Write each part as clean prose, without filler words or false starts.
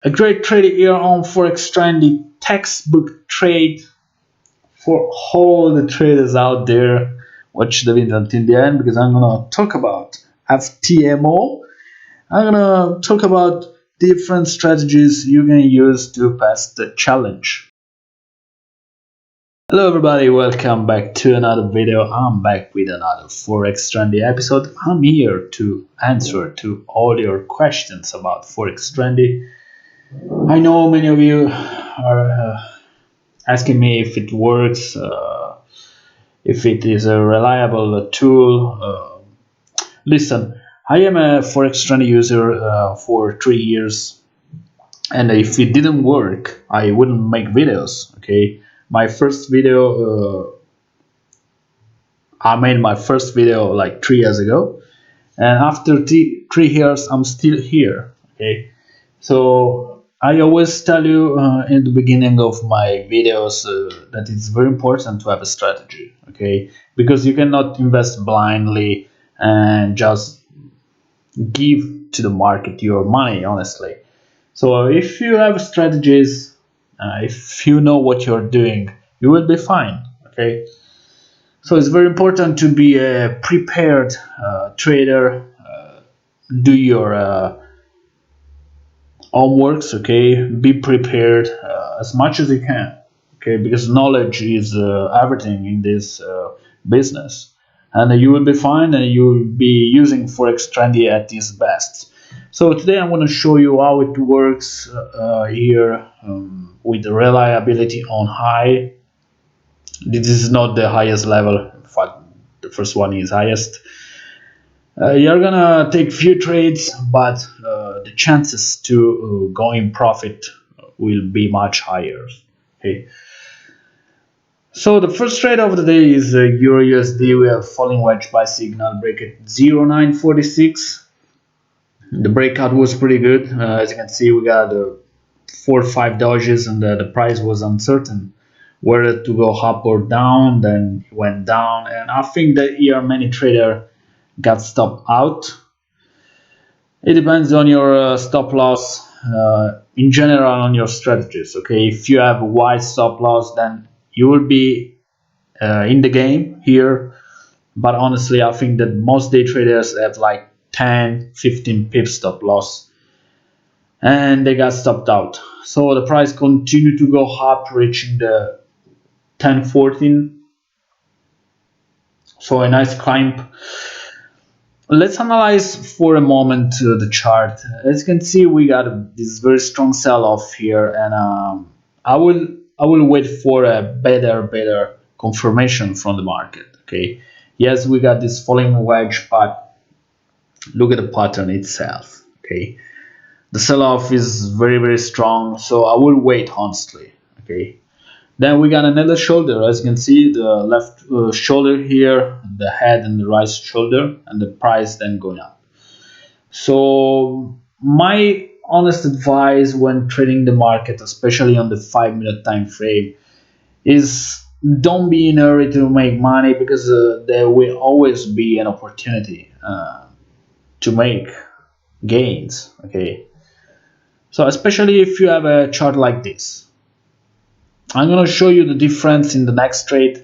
A great trade here on Forex Trendy, textbook trade for all the traders out there. Watch the video until the end because I'm gonna talk about FTMO. I'm gonna talk about different strategies you can use to pass the challenge. Hello everybody, welcome back to another video. I'm back with another Forex Trendy episode. I'm here to answer to all your questions about Forex Trendy. I know many of you are asking me if it works, if it is a reliable tool. Listen, I am a Forex Trendy user for 3 years, and if it didn't work, I wouldn't make videos. Okay, my first video, I made my first video like 3 years ago, and after 3 years, I'm still here. Okay, so I always tell you in the beginning of my videos that it's very important to have a strategy, okay? Because you cannot invest blindly and just give to the market your money, honestly. So if you have strategies, if you know what you're doing, you will be fine, okay? So it's very important to be a prepared trader. Do your homeworks, okay? Be prepared as much as you can, okay? Because knowledge is everything in this business, and you will be fine, and you will be using Forex Trendy at its best. So today I'm going to show you how it works here with the reliability on high. This is not the highest level. In fact, the first one is highest. You're gonna take few trades, but the chances to go in profit will be much higher. Okay. So the first trade of the day is EURUSD. We have falling wedge buy signal, break at 0.946. The breakout was pretty good. As you can see, we got 4 or 5 dodges, and the price was uncertain whether to go up or down. Then it went down, and I think that here many traders got stopped out. It depends on your stop loss, in general on your strategies. Okay, if you have a wide stop loss, then you will be in the game here. But honestly, I think that most day traders have like 10-15 pips stop loss, and they got stopped out. So the price continued to go up, reaching the 10-14. So a nice climb. Let's analyze for a moment the chart. As you can see, we got this very strong sell-off here, and I will wait for a better confirmation from the market. Okay, yes, we got this falling wedge, but look at the pattern itself. Okay, the sell-off is very strong, so I will wait honestly. Okay, then we got another shoulder. As you can see, the left shoulder here, the head and the right shoulder, and the price then going up. So my honest advice when trading the market, especially on the 5 minute time frame, is don't be in a hurry to make money, because there will always be an opportunity to make gains. Okay, so especially if you have a chart like this, I'm going to show you the difference in the next trade.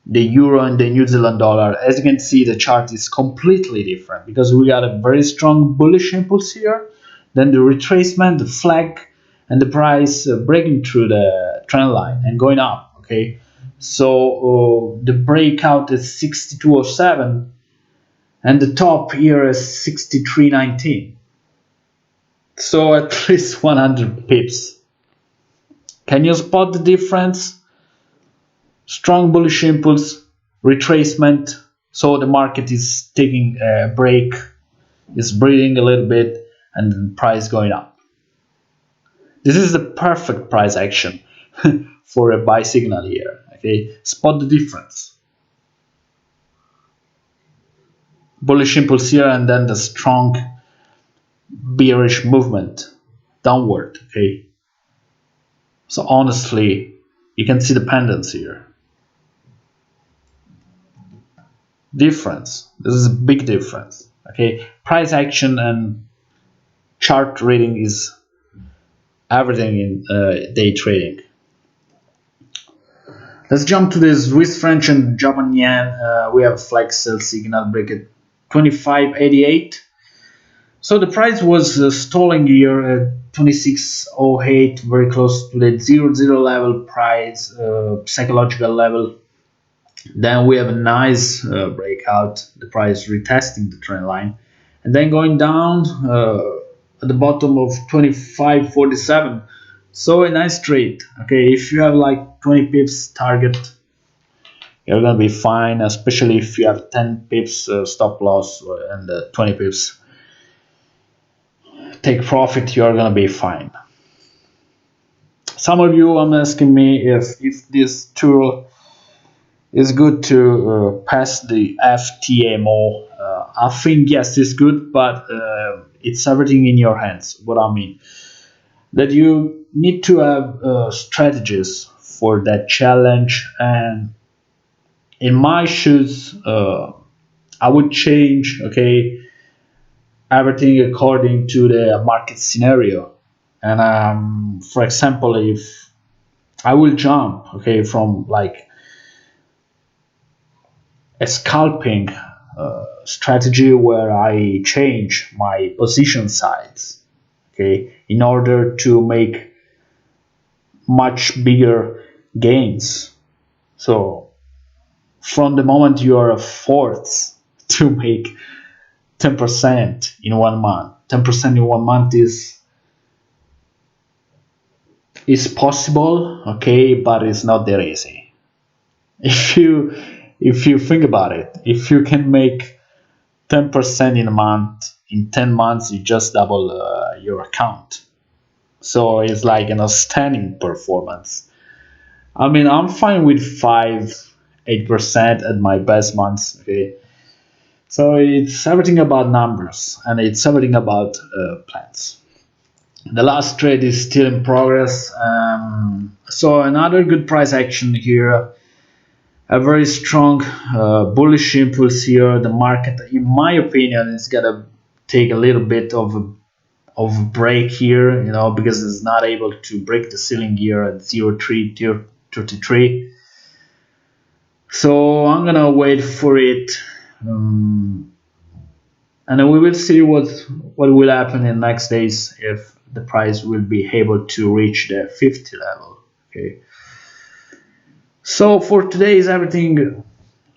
The euro and the New Zealand dollar. As you can see, the chart is completely different because we got a very strong bullish impulse here, then the retracement, the flag, and the price breaking through the trend line and going up. Okay, so the breakout is 62.07, and the top here is 63.19. So at least 100 pips. Can you spot the difference? Strong bullish impulse, retracement, so the market is taking a break, is breathing a little bit, and the price going up. This is the perfect price action for a buy signal here. Okay, spot the difference. Bullish impulse here, and then the strong bearish movement downward. Okay, so honestly, you can see the pendants here. Difference. This is a big difference. Okay, price action and chart reading is everything in day trading. Let's jump to the Swiss franc and Japan yen. We have a flag sell signal break at 25.88. So the price was stalling here at 26.08, very close to the 0.0 level price, psychological level. Then we have a nice breakout, the price retesting the trend line, and then going down at the bottom of 25.47. So a nice trade. Okay, if you have like 20 pips target, you're gonna be fine, especially if you have 10 pips stop loss and 20 pips take profit, you're gonna be fine. Some of you are asking me if this tool is good to pass the FTMO. I think yes, it's good, but it's everything in your hands. What I mean, that you need to have strategies for that challenge, and in my shoes, I would change, okay, everything according to the market scenario. And for example, if I will jump, okay, from like a scalping strategy where I change my position size, okay, in order to make much bigger gains. So from the moment you are forced to make 10% in 1 month, 10% in 1 month is possible, okay, but it's not that easy. If you think about it, if you can make 10% in a month, in 10 months you just double your account. So it's like an outstanding performance. I mean, I'm fine with 5-8% at my best months, okay. So it's everything about numbers, and it's everything about plans. The last trade is still in progress. So another good price action here, a very strong bullish impulse here. The market, in my opinion, is gonna take a little bit of a break here, you know, because it's not able to break the ceiling here at 0.333. So I'm gonna wait for it, and then we will see what will happen in the next days, if the price will be able to reach the 50 level. Okay. So for today is everything.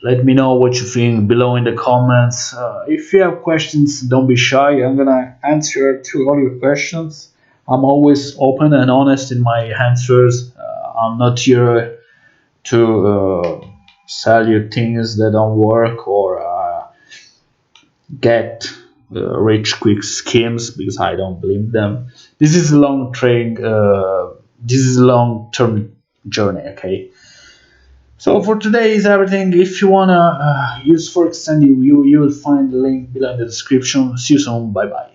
Let me know what you think below in the comments. If you have questions, don't be shy. I'm gonna answer to all your questions. I'm always open and honest in my answers. I'm not here to sell you things that don't work, or get rich quick schemes, because I don't believe them. This is a long train. This is a long-term journey. Okay. So for today is everything. If you wanna use Forex Trendy, you will find the link below in the description. See you soon. Bye bye.